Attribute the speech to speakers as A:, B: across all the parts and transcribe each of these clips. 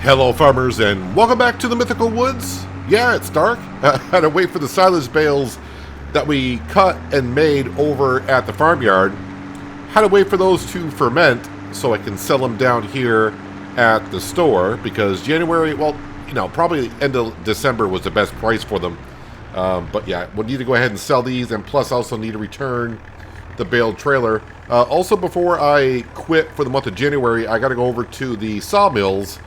A: Hello farmers and welcome back to the Mythical Woods. Yeah, it's dark. I had to wait for the silage bales that we cut and made over at the farmyard. Had to wait for those to ferment so I can sell them down here at the store because January, well, you know, probably end of December was the best price for them. But yeah, we'll need to go ahead and sell these, and plus also need to return the baled trailer. Also, before I quit for the month of January, I got to go over to the sawmills.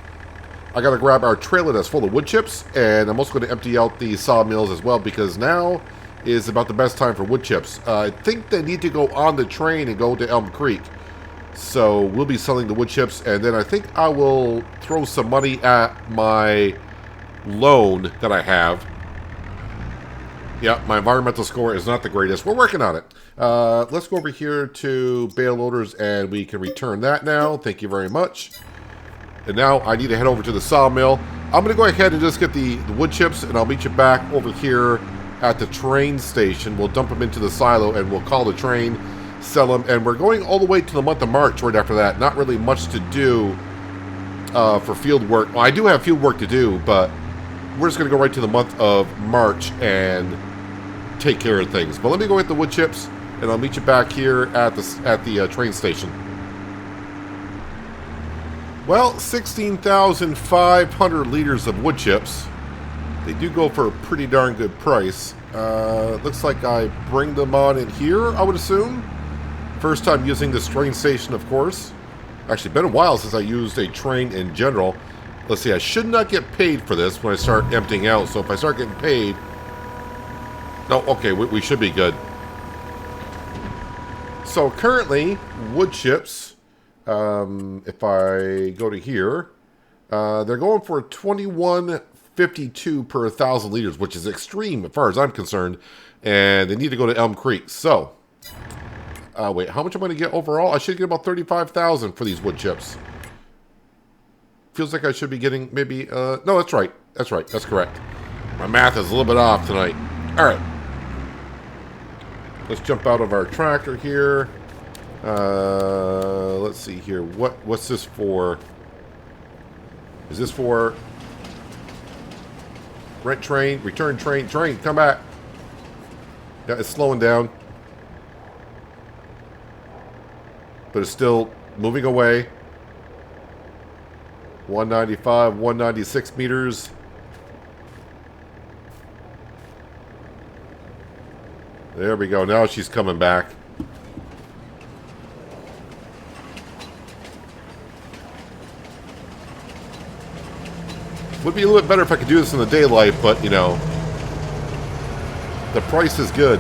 A: I got to grab our trailer that's full of wood chips, and I'm also going to empty out the sawmills as well because now is about the best time for wood chips. I think they need to go on the train and go to Elm Creek. So we'll be selling the wood chips, and then I think I will throw some money at my loan that I have. Yeah, my environmental score is not the greatest. We're working on it. Let's go over here to bale loaders, and we can return that now. Thank you very much. And now I need to head over to the sawmill. I'm going to go ahead and just get the wood chips, and I'll meet you back over here at the train station. We'll dump them into the silo, and we'll call the train, sell them. And we're going all the way to the month of March right after that. Not really much to do for field work. Well, I do have field work to do, but we're just going to go right to the month of March and take care of things. But let me go get the wood chips, and I'll meet you back here at the train station. Well, 16,500 liters of wood chips. They do go for a pretty darn good price. Looks like I bring them on in here, I would assume. First time using this train station, of course. Actually, been a while since I used a train in general. Let's see, I should not get paid for this when I start emptying out. So if I start getting paid... No, okay, we should be good. So currently, wood chips... if I go to here, they're going for $21.52 per 1,000 liters, which is extreme as far as I'm concerned. And they need to go to Elm Creek. So, wait, how much am I going to get overall? I should get about $35,000 for these wood chips. Feels like I should be getting maybe, no, that's right. That's right. That's correct. My math is a little bit off tonight. All right. Let's jump out of our tractor here. Let's see here. What's this for? Is this for rent train, return train, come back. Yeah, it's slowing down. But it's still moving away. 195, 196 meters. There we go. Now she's coming back. Would be a little bit better if I could do this in the daylight, but, you know, the price is good.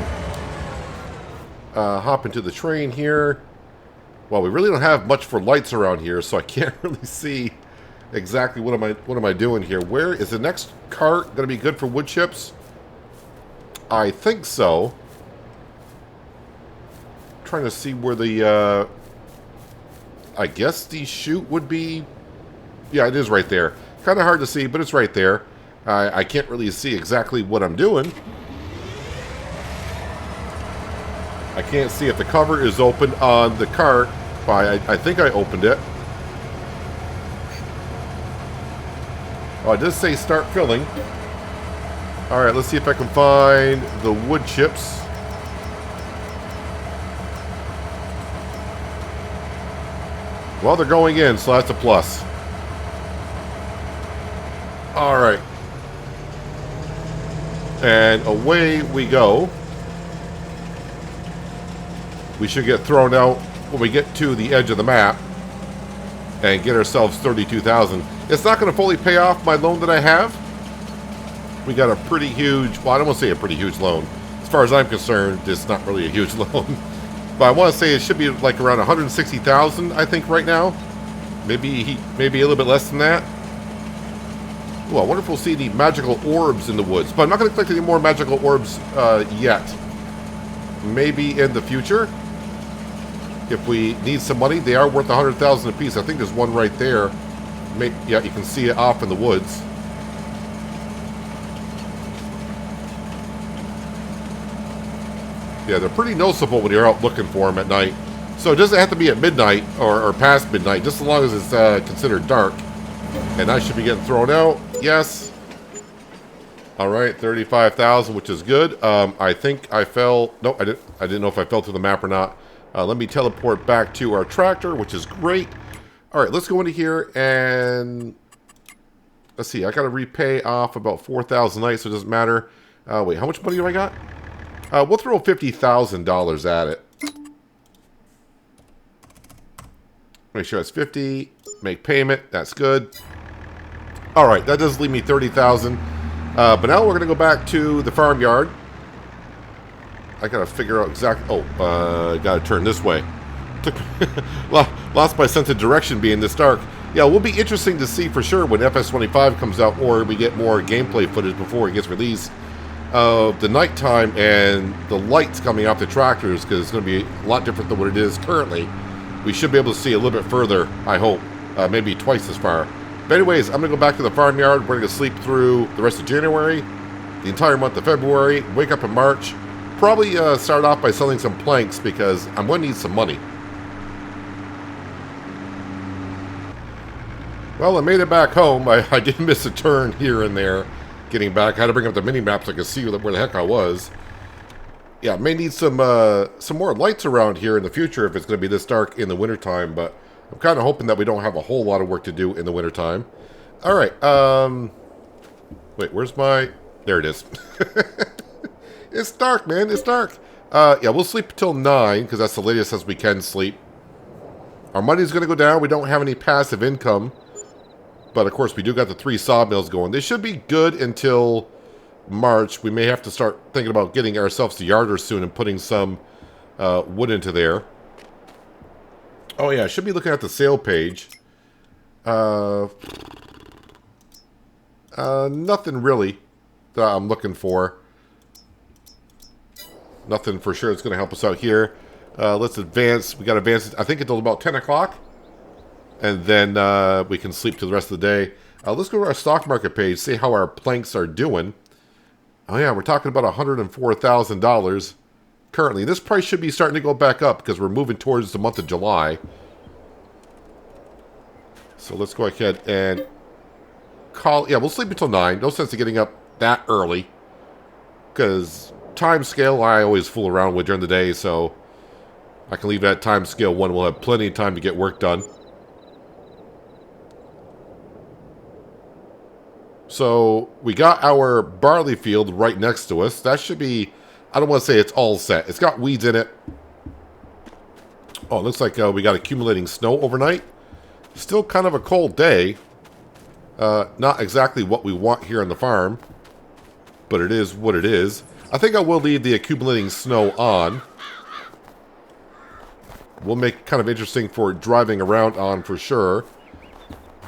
A: Hop into the train here. Well, we really don't have much for lights around here, so I can't really see exactly what am I doing here. Where is the next cart going to be good for wood chips? I think so. Trying to see where the, I guess the chute would be. Yeah, it is right there. Kind of hard to see, but it's right there. I can't really see exactly what I'm doing. I can't see if the cover is open on the cart. I think I opened it. Oh, it does say start filling. Alright, let's see if I can find the wood chips. Well, they're going in, so that's a plus. Alright. And away we go. We should get thrown out when we get to the edge of the map and get ourselves 32,000. It's not going to fully pay off my loan that I have. We got a pretty huge, well, I don't want to say a pretty huge loan. As far as I'm concerned, it's not really a huge loan. But I want to say it should be like around 160,000, I think, right now. Maybe a little bit less than that. Well, I wonder if we'll see any magical orbs in the woods. But I'm not going to collect any more magical orbs yet. Maybe in the future. If we need some money, they are worth 100,000 apiece. I think there's one right there. Yeah, you can see it off in the woods. Yeah, they're pretty noticeable when you're out looking for them at night. So it doesn't have to be at midnight or past midnight, just as long as it's considered dark. And I should be getting thrown out. Yes. All right, 35,000, which is good. I think I fell. No, I didn't know if I fell to the map or not. Let me teleport back to our tractor, which is great. All right, let's go into here and let's see. I got to repay off about 4,000 nights, so it doesn't matter. Wait, how much money do I got? We'll throw $50,000 at it. Make sure it's 50. Make payment. That's good. All right, that does leave me 30,000. But now we're going to go back to the farmyard. I got to figure out exactly... Oh, got to turn this way. Lost my sense of direction being this dark. Yeah, it will be interesting to see for sure when FS25 comes out or we get more gameplay footage before it gets released. The nighttime and the lights coming off the tractors, because it's going to be a lot different than what it is currently. We should be able to see a little bit further, I hope. Maybe twice as far. But anyways, I'm going to go back to the farmyard. We're going to sleep through the rest of January, the entire month of February, wake up in March. Probably start off by selling some planks because I'm going to need some money. Well, I made it back home. I did miss a turn here and there getting back. I had to bring up the mini-map so I could see where the heck I was. Yeah, may need some more lights around here in the future if it's going to be this dark in the wintertime, but I'm kind of hoping that we don't have a whole lot of work to do in the wintertime. All right, wait, where's my... There it is. It's dark, man, it's dark. Yeah, we'll sleep till 9, because that's the latest as we can sleep. Our money's going to go down. We don't have any passive income. But, of course, we do got the 3 sawmills going. They should be good until March. We may have to start thinking about getting ourselves to yarders soon and putting some wood into there. Oh, yeah, I should be looking at the sale page. Nothing really that I'm looking for. Nothing for sure that's going to help us out here. Let's advance. We got to advance, I think, until about 10 o'clock. And then we can sleep to the rest of the day. Let's go to our stock market page, see how our planks are doing. Oh, yeah, we're talking about $104,000 currently. This price should be starting to go back up because we're moving towards the month of July. So let's go ahead and call... Yeah, we'll sleep until 9. No sense in getting up that early. Because time scale, I always fool around with during the day, so I can leave that time scale 1. We'll have plenty of time to get work done. So we got our barley field right next to us. That should be... I don't want to say it's all set. It's got weeds in it. Oh, it looks like we got accumulating snow overnight. Still kind of a cold day. Not exactly what we want here on the farm. But it is what it is. I think I will leave the accumulating snow on. We'll make it kind of interesting for driving around on for sure.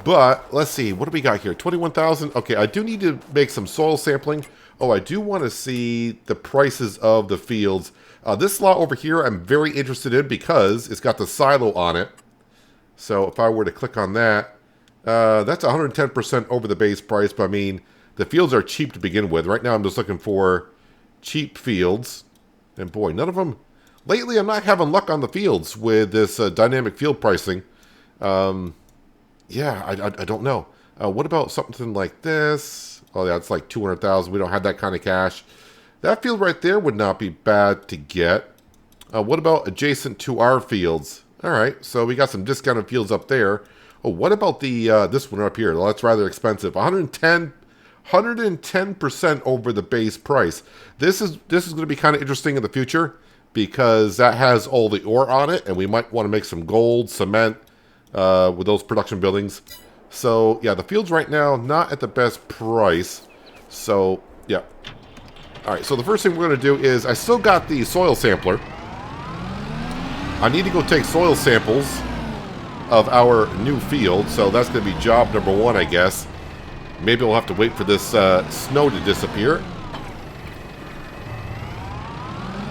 A: But, let's see. What do we got here? 21,000. Okay, I do need to make some soil sampling. Oh, I do want to see the prices of the fields. This lot over here I'm very interested in because it's got the silo on it. So, if I were to click on that, that's 110% over the base price. But, I mean, the fields are cheap to begin with. Right now, I'm just looking for cheap fields. And, boy, none of them... Lately, I'm not having luck on the fields with this dynamic field pricing. Yeah, I don't know. What about something like this? Oh, yeah, it's like 200,000. We don't have that kind of cash. That field right there would not be bad to get. What about adjacent to our fields? All right, so we got some discounted fields up there. Oh, what about the this one up here? Well, that's rather expensive. 110% over the base price. This is going to be kind of interesting in the future because that has all the ore on it, and we might want to make some gold, cement, with those production buildings. So, yeah, the fields right now, not at the best price. So, yeah. Alright, so the first thing we're going to do is, I still got the soil sampler. I need to go take soil samples of our new field. So that's going to be job number 1, I guess. Maybe we'll have to wait for this snow to disappear.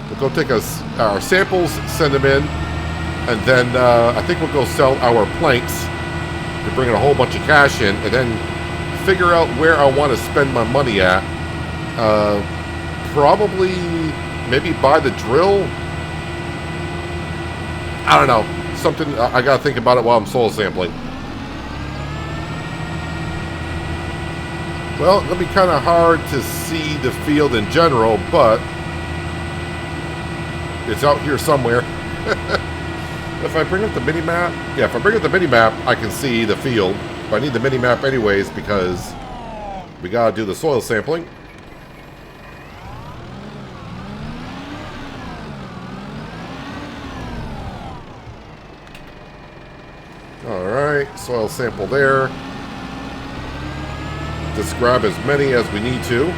A: We'll go take our samples, send them in. And then I think we'll go sell our planks to bring in a whole bunch of cash in, and then figure out where I want to spend my money at. Probably maybe buy the drill. I don't know. Something I gotta think about it while I'm soil sampling. Well, it'll be kind of hard to see the field in general, but it's out here somewhere. If I bring up the mini-map, yeah, if I bring up the mini-map, I can see the field. But I need the mini-map anyways because we gotta do the soil sampling. Alright, soil sample there. Just grab as many as we need to.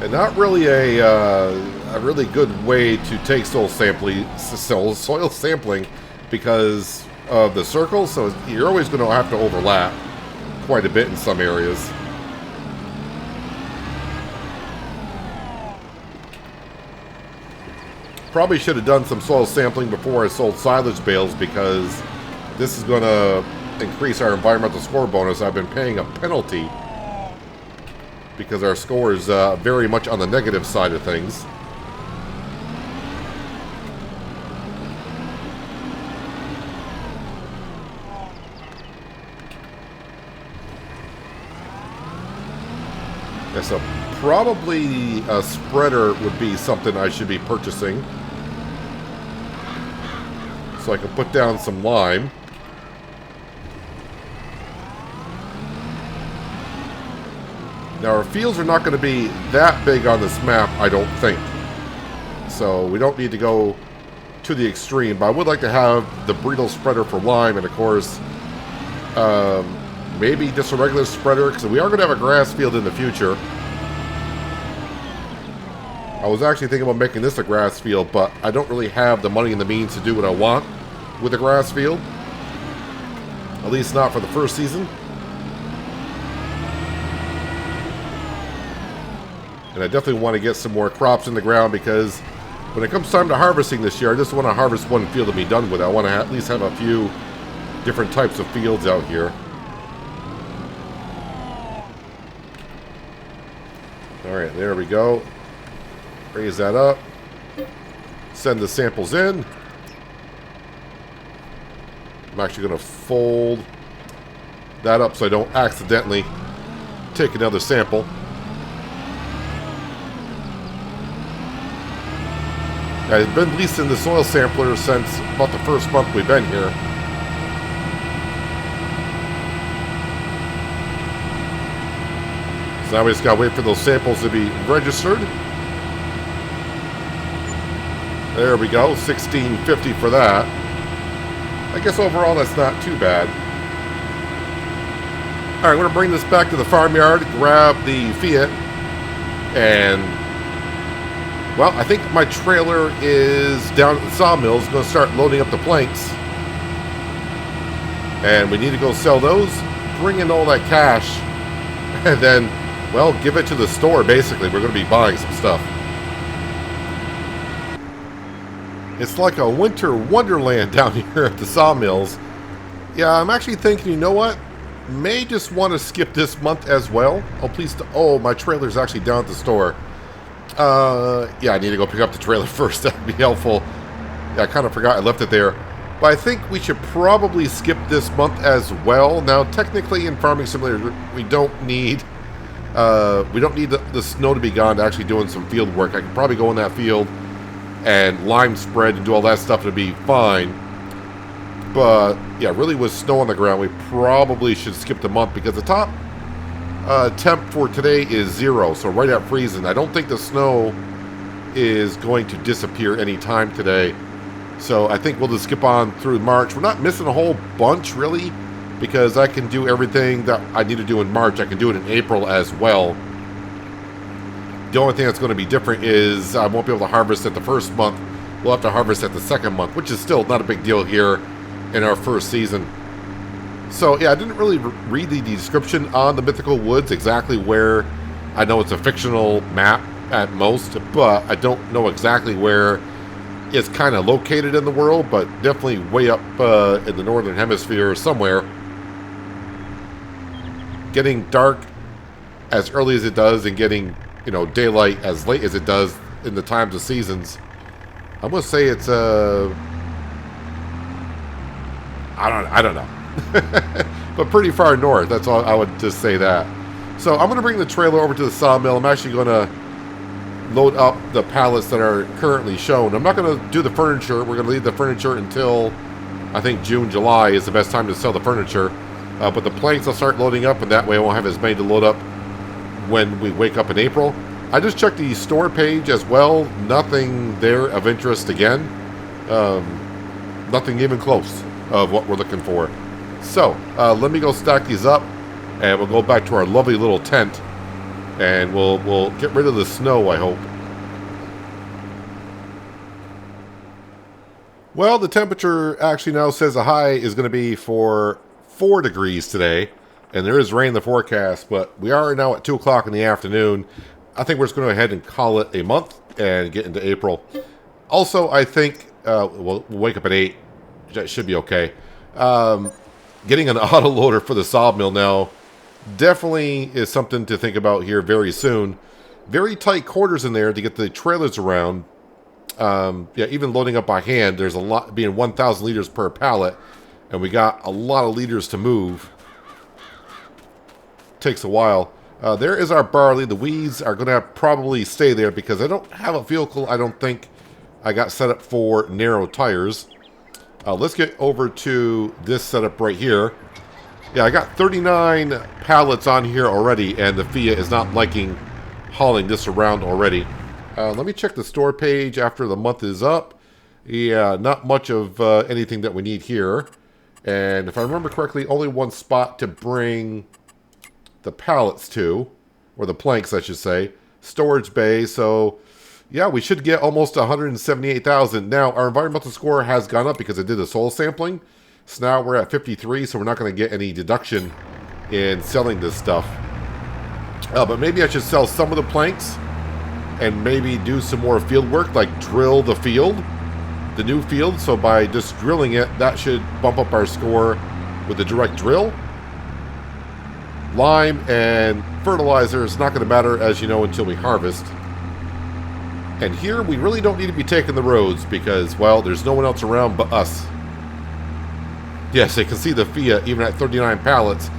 A: And not really a really good way to take soil sampling because of the circles, so you're always going to have to overlap quite a bit in some areas. Probably should have done some soil sampling before I sold silage bales because this is going to increase our environmental score bonus. I've been paying a penalty because our score is very much on the negative side of things. Yeah, so probably a spreader would be something I should be purchasing. So I can put down some lime. Now our fields are not going to be that big on this map, I don't think. So we don't need to go to the extreme, but I would like to have the Bredal spreader for lime, and of course, maybe just a regular spreader, because we are going to have a grass field in the future. I was actually thinking about making this a grass field, but I don't really have the money and the means to do what I want with a grass field. At least not for the first season. And I definitely want to get some more crops in the ground because when it comes time to harvesting this year, I just want to harvest one field and be done with it. I want to at least have a few different types of fields out here. Alright, there we go. Raise that up. Send the samples in. I'm actually going to fold that up so I don't accidentally take another sample. I've been leasing the soil sampler since about the first month we've been here. So now we just gotta wait for those samples to be registered. There we go, $16.50 for that. I guess overall that's not too bad. Alright, I'm gonna bring this back to the farmyard, grab the Fiat, and well, I think my trailer is down at the sawmill. It's going to start loading up the planks. And we need to go sell those, bring in all that cash, and then, well, give it to the store, basically. We're going to be buying some stuff. It's like a winter wonderland down here at the sawmills. Yeah, I'm actually thinking, you know what? May just want to skip this month as well. Oh, please. Oh, my trailer's actually down at the store. Yeah, I need to go pick up the trailer first. That'd be helpful. Yeah, I kind of forgot I left it there. But I think we should probably skip this month as well. Now, technically in Farming Simulator, we don't need the snow to be gone to actually doing some field work. I can probably go in that field and lime spread and do all that stuff. It'll be fine. But yeah, really with snow on the ground, we probably should skip the month because the top temp for today is 0, so right at freezing. I don't think the snow is going to disappear anytime today. So I think we'll just skip on through March. We're not missing a whole bunch, really, because I can do everything that I need to do in March. I can do it in April as well. The only thing that's going to be different is I won't be able to harvest at the first month. We'll have to harvest at the second month, which is still not a big deal here in our first season. So, yeah, I didn't really read the description on the Mythical Woods, exactly where. I know it's a fictional map at most, but I don't know exactly where it's kind of located in the world, but definitely way up in the northern hemisphere somewhere. Getting dark as early as it does and getting, you know, daylight as late as it does in the times of seasons. I'm going to say it's I don't know. But pretty far north. That's all. I would just say that. So I'm going to bring the trailer over to the sawmill. I'm actually going to load up the pallets that are currently shown. I'm not going to do the furniture. We're going to leave the furniture until I think June, July is the best time to sell the furniture. But the planks I'll start loading up, and that way I won't have as many to load up when we wake up in April. I just checked the store page as well. Nothing there of interest again. Nothing even close of what we're looking for. So, let me go stack these up, and we'll go back to our lovely little tent, and we'll get rid of the snow, I hope. Well, the temperature actually now says the high is going to be for 4 degrees today, and there is rain in the forecast, but we are now at 2 o'clock in the afternoon. I think we're just going to go ahead and call it a month and get into April. Also, I think we'll wake up at 8. That should be okay. Getting an autoloader for the sawmill now definitely is something to think about here very soon. Very tight quarters in there to get the trailers around. Yeah, even loading up by hand, there's a lot, being 1,000 liters per pallet, and we got a lot of liters to move. Takes a while. There is our barley. The weeds are going to probably stay there because I don't have a vehicle, I don't think I got set up for narrow tires. Let's get over to this setup right here. Yeah, I got 39 pallets on here already, and the FIA is not liking hauling this around already. Let me check the store page after the month is up. Yeah, not much of anything that we need here. And if I remember correctly, only one spot to bring the pallets to, or the planks, I should say. Storage bay, so yeah, we should get almost 178,000. Now, our environmental score has gone up because I did the soil sampling. So now we're at 53, so we're not going to get any deduction in selling this stuff. But maybe I should sell some of the planks and maybe do some more field work, like drill the field, the new field. So by just drilling it, that should bump up our score with the direct drill. Lime and fertilizer is not going to matter, as you know, until we harvest. And here, we really don't need to be taking the roads because, well, there's no one else around but us. Yes, you can see the FIA even at 39 pallets.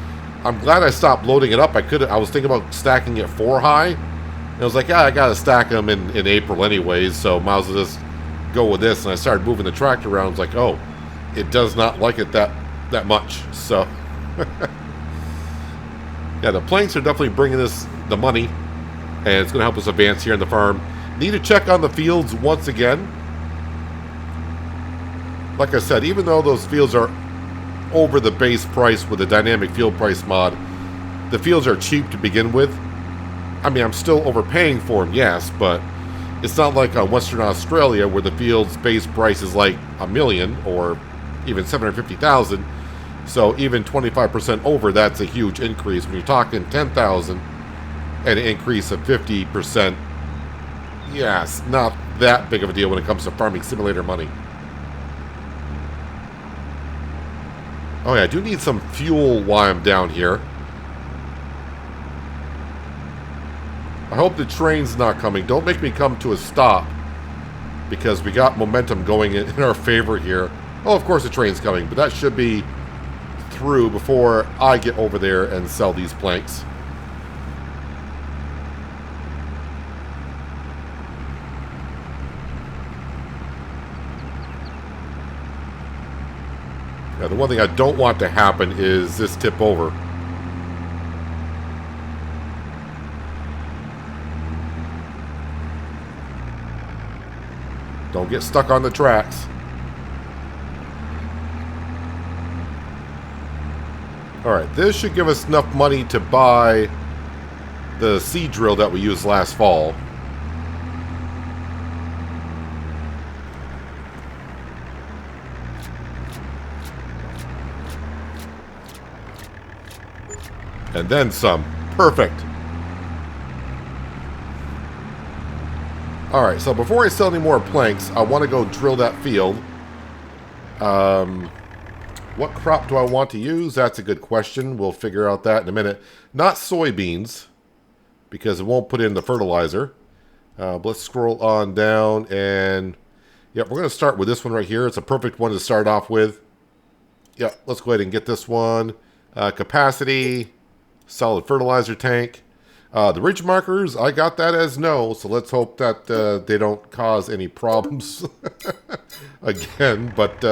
A: I'm glad I stopped loading it up. I was thinking about stacking it 4 high. And I was like, yeah, I got to stack them in April anyways, so might as well just go with this. And I started moving the tractor around. I was like, oh, it does not like it that much. So, yeah, the planks are definitely bringing us the money. And it's going to help us advance here in the farm. Need to check on the fields once again. Like I said, even though those fields are over the base price with the dynamic field price mod, the fields are cheap to begin with. I mean, I'm still overpaying for them, yes, but it's not like Western Australia where the field's base price is like $1 million or even 750,000. So even 25% over, that's a huge increase. When you're talking 10,000 and an increase of 50%, yes, not that big of a deal when it comes to farming simulator money. Oh yeah, I do need some fuel while I'm down here. I hope the train's not coming. Don't make me come to a stop, because we got momentum going in our favor here. Oh, of course the train's coming, but that should be through before I get over there and sell these planks. Now, the one thing I don't want to happen is this tip over. Don't get stuck on the tracks. Alright, this should give us enough money to buy the seed drill that we used last fall. And then some. Perfect. Alright, so before I sell any more planks, I want to go drill that field. What crop do I want to use? That's a good question. We'll figure out that in a minute. Not soybeans, because it won't put in the fertilizer. But let's scroll on down, and yep, we're going to start with this one right here. It's a perfect one to start off with. Yeah, let's go ahead and get this one. Capacity, solid fertilizer tank. The ridge markers, I got that as no, so let's hope that they don't cause any problems again. But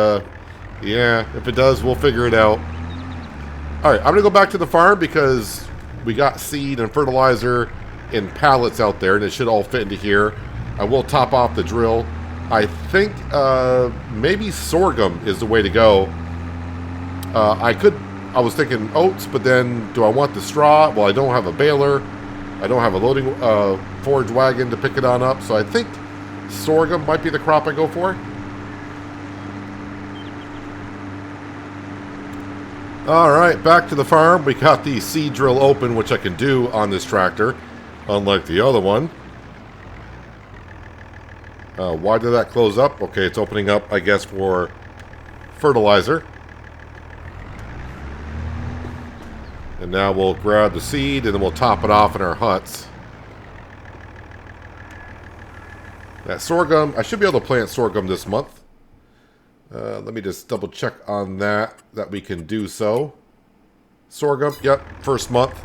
A: yeah, if it does, we'll figure it out. All right, I'm going to go back to the farm because we got seed and fertilizer in pallets out there, and it should all fit into here. I will top off the drill. I think maybe sorghum is the way to go. I was thinking oats, but then do I want the straw? Well, I don't have a baler. I don't have a loading forage wagon to pick it on up, so I think sorghum might be the crop I go for. All right, back to the farm. We got the seed drill open, which I can do on this tractor, unlike the other one. Why did that close up? Okay, it's opening up, I guess, for fertilizer. And now we'll grab the seed and then we'll top it off in our huts. That sorghum, I should be able to plant sorghum this month. Let me just double check on that we can do so. Sorghum, yep, first month.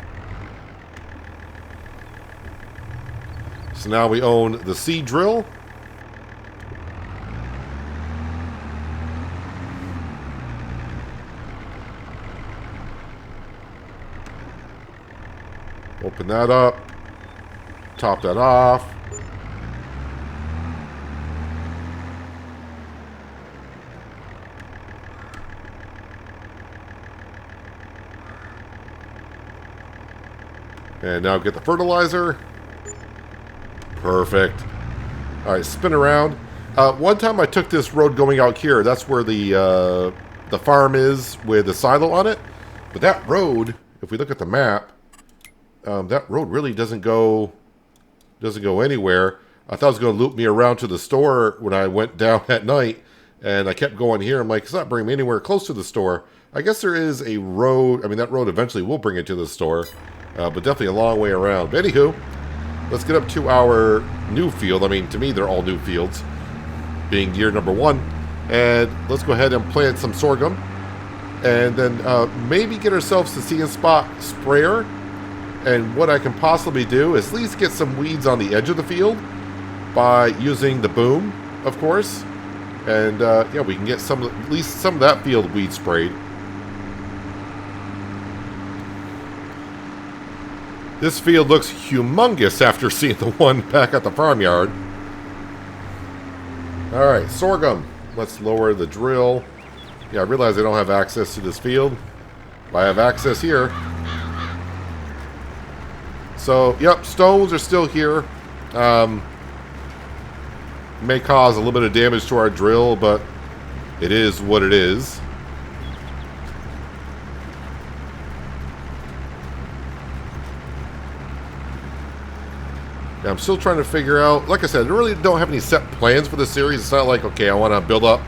A: So now we own the seed drill. Open that up, top that off. And now get the fertilizer. Perfect. All right, spin around. One time I took this road going out here. That's where the farm is with the silo on it. But that road, if we look at the map, that road really doesn't go anywhere. I thought it was going to loop me around to the store when I went down at night, and I kept going here. I'm like, it's not bringing me anywhere close to the store. I guess there is a road. I mean, that road eventually will bring it to the store, but definitely a long way around. But anywho, let's get up to our new field. I mean, to me, they're all new fields, being year number 1. And let's go ahead and plant some sorghum, and then maybe get ourselves the See and Spot sprayer. And what I can possibly do is at least get some weeds on the edge of the field by using the boom, of course. And yeah, we can get at least some of that field weed sprayed. This field looks humongous after seeing the one back at the farmyard. All right, sorghum. Let's lower the drill. Yeah, I realize I don't have access to this field, but I have access here. So, yep, stones are still here. May cause a little bit of damage to our drill, but it is what it is. Yeah, I'm still trying to figure out, like I said, I really don't have any set plans for this series. It's not like, okay, I want to build up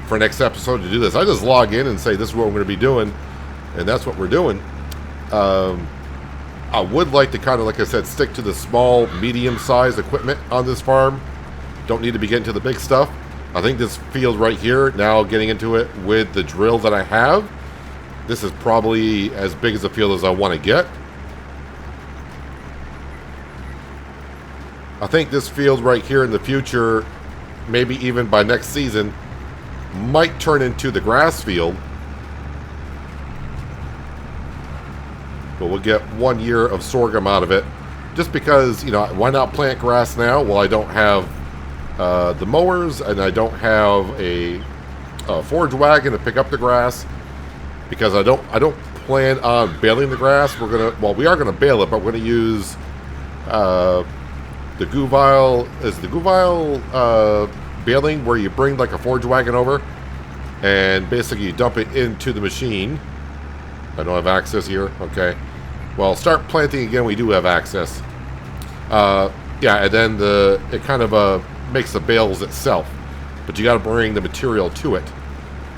A: for next episode to do this. I just log in and say this is what we're going to be doing, and that's what we're doing. I would like to kind of, like I said, stick to the small, medium-sized equipment on this farm. Don't need to be getting to the big stuff. I think this field right here, now getting into it with the drill that I have, this is probably as big as a field as I want to get. I think this field right here in the future, maybe even by next season, might turn into the grass field. But we'll get 1 year of sorghum out of it. Just because, you know, why not plant grass now? Well, I don't have the mowers, and I don't have a forage wagon to pick up the grass. Because I don't plan on baling the grass. We are gonna bale it, but we're gonna use the Guvile. Is the Guvile baling where you bring like a forage wagon over and basically you dump it into the machine. I don't have access here. Okay. Well, start planting again. We do have access. Yeah, and then it kind of makes the bales itself, but you got to bring the material to it.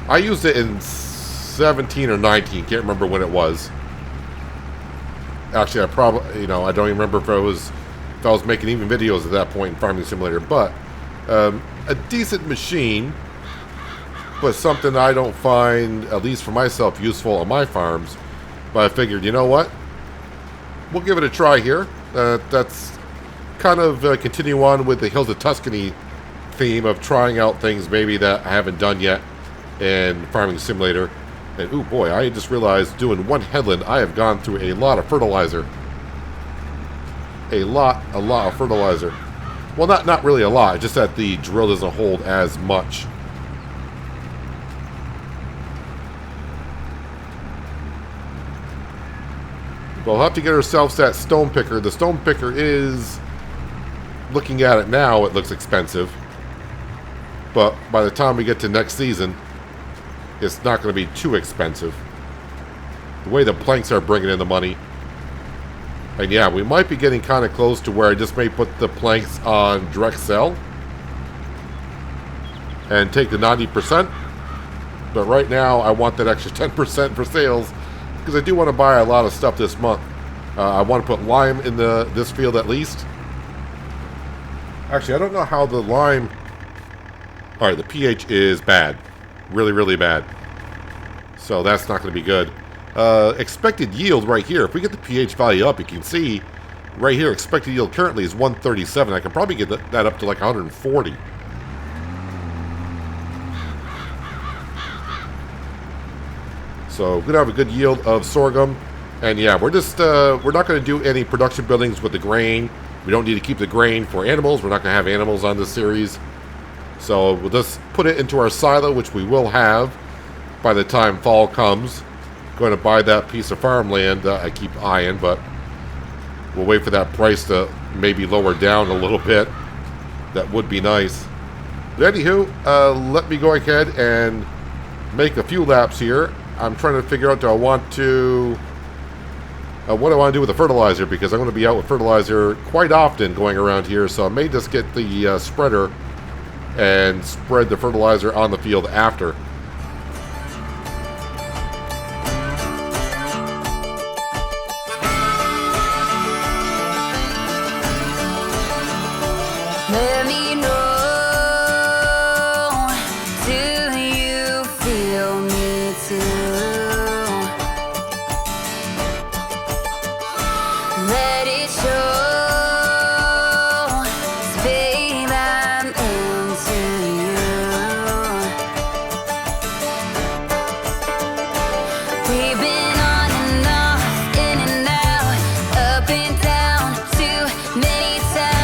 A: I used it in 17 or 19. Can't remember when it was. Actually, I probably, you know, I don't even remember if I was making even videos at that point in Farming Simulator. But a decent machine. but something I don't find, at least for myself, useful on my farms. But I figured, you know what? We'll give it a try here. That's kind of continue on with the Hills of Tuscany theme of trying out things maybe that I haven't done yet in Farming Simulator. And oh boy, I just realized doing one headland, I have gone through a lot of fertilizer. A lot of fertilizer. Well, not really a lot, just that the drill doesn't hold as much. We'll have to get ourselves that stone picker. The stone picker is, looking at it now, it looks expensive. But by the time we get to next season, it's not going to be too expensive. The way the planks are bringing in the money. And yeah, we might be getting kind of close to where I just may put the planks on direct sell. And take the 90%. But right now, I want that extra 10% for sales. Because I do want to buy a lot of stuff this month. I want to put lime in this field at least. Actually, I don't know how the lime... Alright, the pH is bad. Really, really bad. So that's not going to be good. Expected yield right here. If we get the pH value up, you can see right here, expected yield currently is 137. I can probably get that up to like 140. So we're going to have a good yield of sorghum. And yeah, we're not going to do any production buildings with the grain. We don't need to keep the grain for animals. We're not going to have animals on this series. So we'll just put it into our silo, which we will have by the time fall comes. Going to buy that piece of farmland that I keep eyeing, but we'll wait for that price to maybe lower down a little bit. That would be nice. But anywho, let me go ahead and make a few laps here. I'm trying to figure out, do I want to... what do I want to do with the fertilizer? Because I'm going to be out with fertilizer quite often going around here, so I may just get the spreader and spread the fertilizer on the field after.
B: Let me know, do you feel me too? Let it show, 'cause babe, I'm into you. We've been on and off, in and out, up and down, too many times.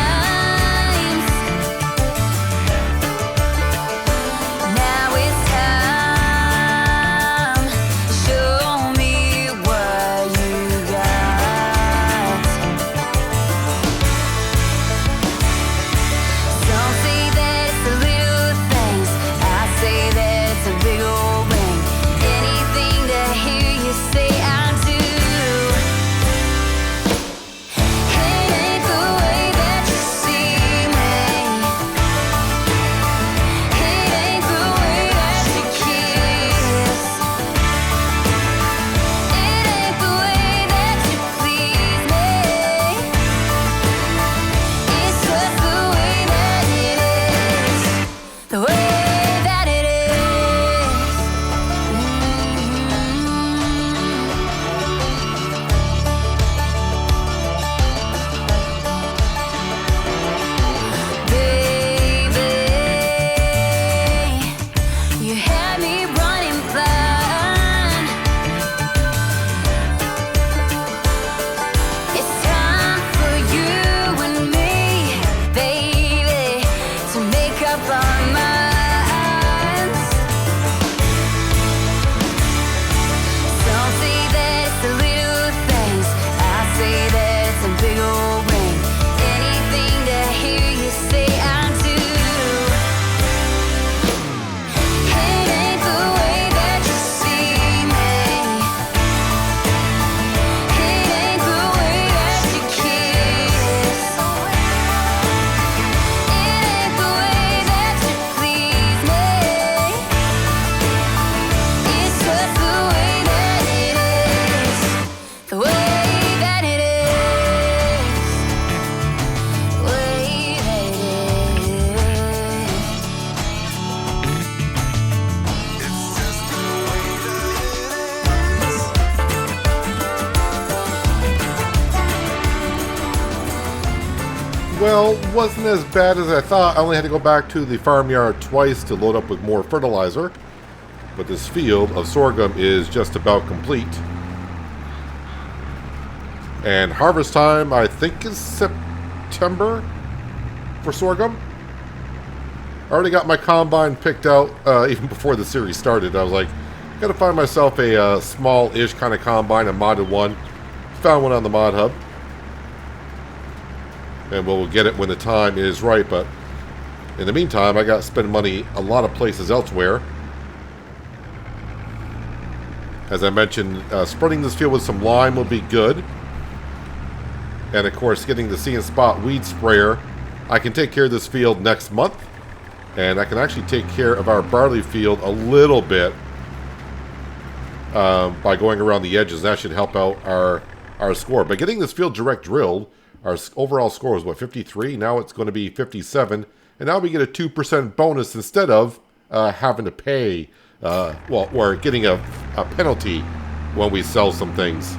B: The
A: Well, wasn't as bad as I thought. I only had to go back to the farmyard twice to load up with more fertilizer. But this field of sorghum is just about complete. And harvest time, I think, is September for sorghum. I already got my combine picked out even before the series started. I was like, got to find myself a small-ish kind of combine, a modded one. Found one on the mod hub. And we'll get it when the time is right. But in the meantime, I got to spend money a lot of places elsewhere. As I mentioned, spreading this field with some lime will be good. And of course, getting the See and Spot weed sprayer. I can take care of this field next month. And I can actually take care of our barley field a little bit by going around the edges. That should help out our score. But getting this field direct drilled, our overall score was, what, 53? Now it's going to be 57. And now we get a 2% bonus instead of having to pay, well, or getting a penalty when we sell some things.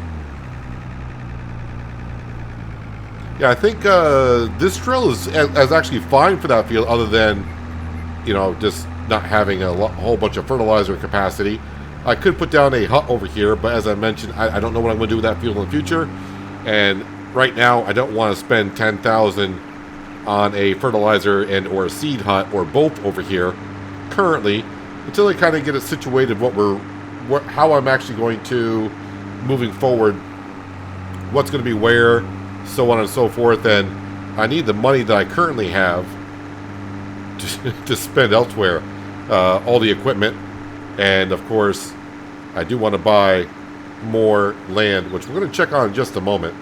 A: Yeah, I think this drill is actually fine for that field, other than, you know, just not having a whole bunch of fertilizer capacity. I could put down a hut over here, but as I mentioned, I don't know what I'm going to do with that field in the future. And right now, I don't want to spend $10,000 on a fertilizer and or a seed hut or both over here currently, until I kind of get it situated how I'm actually going to, moving forward, what's going to be where, so on and so forth. And I need the money that I currently have to spend elsewhere, all the equipment, and of course I do want to buy more land, which we're going to check on in just a moment.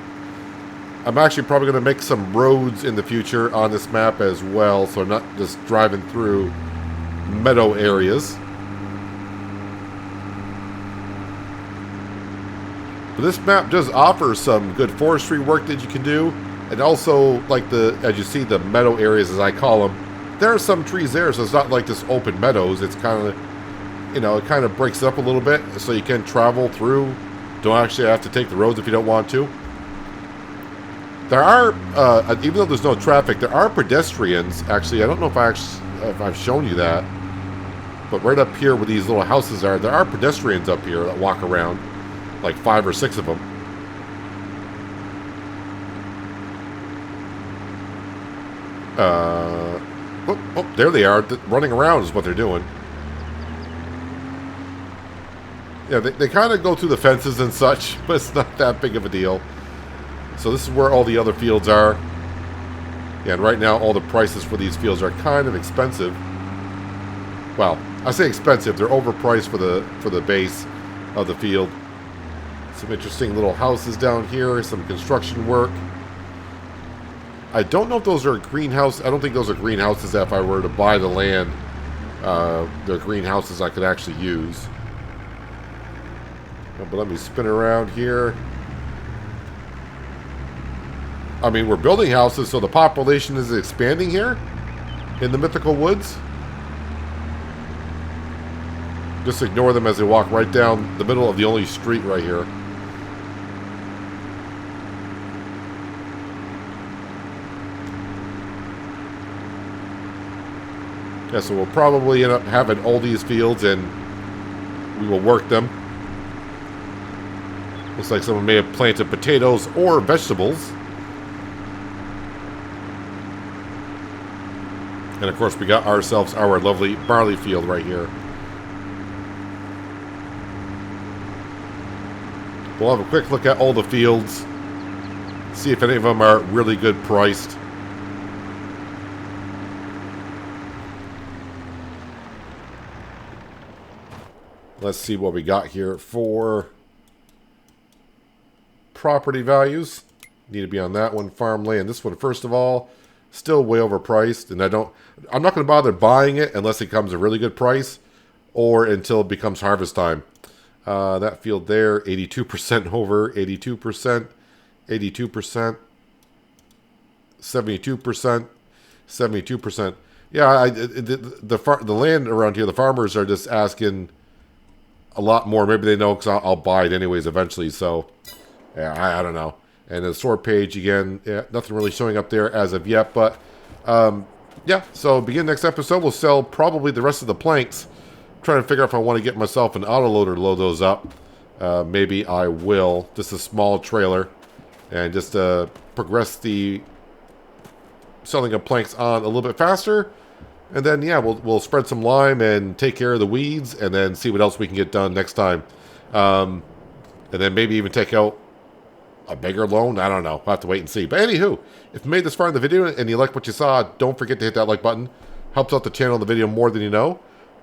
A: I'm actually probably going to make some roads in the future on this map as well, so I'm not just driving through meadow areas. But this map does offer some good forestry work that you can do, and also, like, as you see, the meadow areas, as I call them, there are some trees there, so it's not like just open meadows. It's kind of, you know, it kind of breaks it up a little bit, so you can travel through. Don't actually have to take the roads if you don't want to. There are, even though there's no traffic, there are pedestrians. Actually, I don't know if I've shown you that, but right up here where these little houses are, there are pedestrians up here that walk around, like 5 or 6 of them. Oh, there they are. Running around is what they're doing. Yeah, they kind of go through the fences and such, but it's not that big of a deal. So this is where all the other fields are. Yeah, and right now all the prices for these fields are kind of expensive. Well, I say expensive. They're overpriced for the base of the field. Some interesting little houses down here. Some construction work. I don't know if those are greenhouse. I don't think those are greenhouses. If I were to buy the land, they're greenhouses I could actually use. But let me spin around here. I mean, we're building houses, so the population is expanding here in the Mythical Woods. Just ignore them as they walk right down the middle of the only street right here. Yeah, so we'll probably end up having all these fields, and we will work them. Looks like someone may have planted potatoes or vegetables. And of course, we got ourselves our lovely barley field right here. We'll have a quick look at all the fields. See if any of them are really good priced. Let's see what we got here for property values. Need to be on that one. Farmland. This one, first of all, still way overpriced, and I'm not going to bother buying it unless it comes a really good price or until it becomes harvest time. That field there, 82% over, 82%, 82%, 72%, 72%. Yeah, the land around here, the farmers are just asking a lot more. Maybe they know because I'll buy it anyways eventually. So, yeah, I don't know. And the store page, again, yeah, nothing really showing up there as of yet. But, yeah, so begin next episode. We'll sell probably the rest of the planks. Trying to figure out if I want to get myself an autoloader to load those up. Maybe I will. Just a small trailer. And just progress the selling of planks on a little bit faster. And then, yeah, we'll spread some lime and take care of the weeds. And then see what else we can get done next time. And then maybe even take out a bigger loan. I don't know. I'll have to wait and see. But anywho, if you made this far in the video and you like what you saw, don't forget to hit that like button. Helps out the channel and the video more than you know.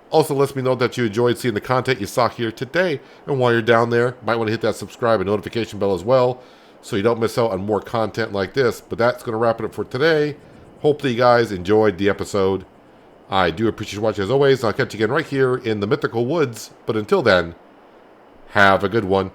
A: Also lets me know that you enjoyed seeing the content you saw here today. And while you're down there, you might want to hit that subscribe and notification bell as well, so you don't miss out on more content like this. But that's going to wrap it up for today. Hopefully you guys enjoyed the episode. I do appreciate you watching as always. I'll catch you again right here in the Mythical Woods. But until then, have a good one.